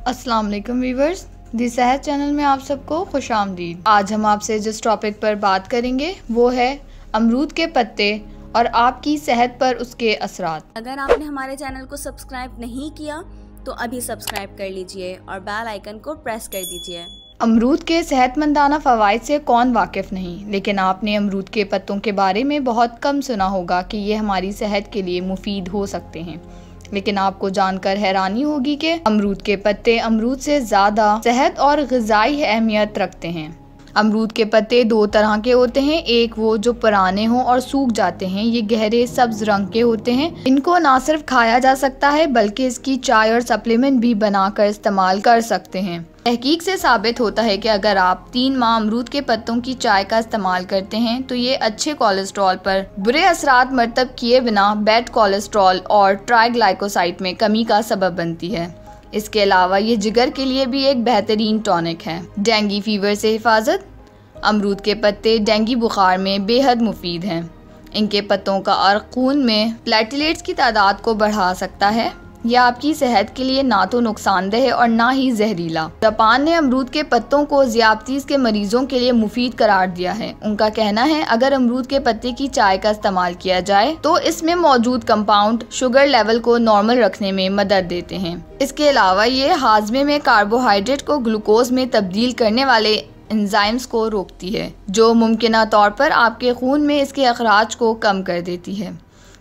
अस्सलाम वालेकुम व्यूवर्स, दी सेहत चैनल में आप सबको खुश आमदीद। आज हम आपसे जिस टॉपिक पर बात करेंगे वो है अमरूद के पत्ते और आपकी सेहत पर उसके असरात। अगर आपने हमारे चैनल को सब्सक्राइब नहीं किया तो अभी सब्सक्राइब कर लीजिए और बेल आइकन को प्रेस कर दीजिए। अमरूद के सेहतमंदाना फ़वाइद से कौन वाकिफ़ नहीं, लेकिन आपने अमरूद के पत्तों के बारे में बहुत कम सुना होगा कि ये हमारी सेहत के लिए मुफीद हो सकते हैं। लेकिन आपको जानकर हैरानी होगी कि अमरूद के पत्ते अमरूद से ज़्यादा सेहत और ग़िज़ाई अहमियत रखते हैं। अमरूद के पत्ते दो तरह के होते हैं, एक वो जो पुराने हों और सूख जाते हैं। ये गहरे सब्ज रंग के होते हैं। इनको ना सिर्फ खाया जा सकता है बल्कि इसकी चाय और सप्लीमेंट भी बनाकर इस्तेमाल कर सकते हैं। तहकीक से साबित होता है कि अगर आप 3 माह अमरूद के पत्तों की चाय का इस्तेमाल करते हैं तो ये अच्छे कोलेस्ट्रॉल पर बुरे असरात मरतब किए बिना बैड कोलेस्ट्रॉल और ट्राइग्लाइकोसाइड में कमी का सबब बनती है। इसके अलावा ये जिगर के लिए भी एक बेहतरीन टॉनिक है। डेंगू फीवर से हिफाजत। अमरूद के पत्ते डेंगू बुखार में बेहद मुफीद हैं। इनके पत्तों का अर्क खून में प्लेटलेट्स की तादाद को बढ़ा सकता है। यह आपकी सेहत के लिए ना तो नुकसानदेह है और ना ही जहरीला। जापान ने अमरूद के पत्तों को ज़ियादतीस के मरीजों के लिए मुफीद करार दिया है। उनका कहना है अगर अमरूद के पत्ते की चाय का इस्तेमाल किया जाए तो इसमें मौजूद कंपाउंड शुगर लेवल को नॉर्मल रखने में मदद देते हैं। इसके अलावा ये हाजमे में कार्बोहाइड्रेट को ग्लूकोज में तब्दील करने वाले एंजाइम्स को रोकती है, जो मुमकिना तौर पर आपके खून में इसके अखराज को कम कर देती है।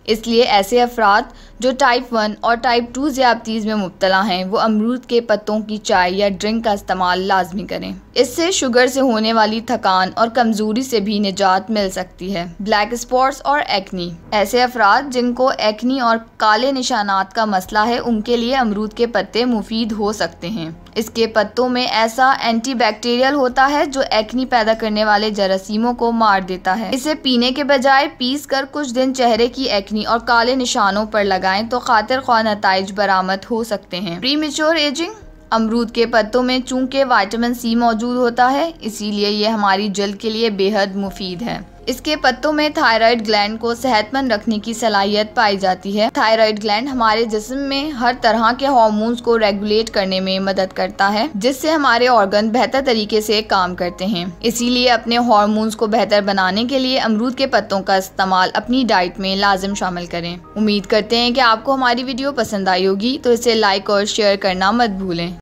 इसलिए ऐसे अफराद जो टाइप 1 और टाइप 2 ज़ियादतीस में मुब्तला हैं वो अमरूद के पत्तों की चाय या ड्रिंक का इस्तेमाल लाजमी करें। इससे शुगर से होने वाली थकान और कमज़ोरी से भी निजात मिल सकती है। ब्लैक स्पॉट्स और एक्नी। ऐसे अफराद जिनको एक्नी और काले निशानात का मसला है उनके लिए अमरूद के पत्ते मुफीद हो सकते हैं। इसके पत्तों में ऐसा एंटीबैक्टीरियल होता है जो एक्नी पैदा करने वाले जरासीमों को मार देता है। इसे पीने के बजाय पीस कर कुछ दिन चेहरे की एक्नी और काले निशानों पर लगाएं तो खातिर ख्वाह नताइज बरामद हो सकते हैं। Premature ageing. अमरूद के पत्तों में चूंकि विटामिन सी मौजूद होता है इसीलिए ये हमारी जल्द के लिए बेहद मुफीद है। इसके पत्तों में थायराइड ग्लैंड को सेहतमंद रखने की सलाहियत पाई जाती है। थायराइड ग्लैंड हमारे जिस्म में हर तरह के हार्मोन्स को रेगुलेट करने में मदद करता है, जिससे हमारे ऑर्गन बेहतर तरीके से काम करते हैं। इसीलिए अपने हार्मोन्स को बेहतर बनाने के लिए अमरूद के पत्तों का इस्तेमाल अपनी डाइट में लाजिम शामिल करें। उम्मीद करते हैं कि आपको हमारी वीडियो पसंद आई होगी, तो इसे लाइक और शेयर करना मत भूलें।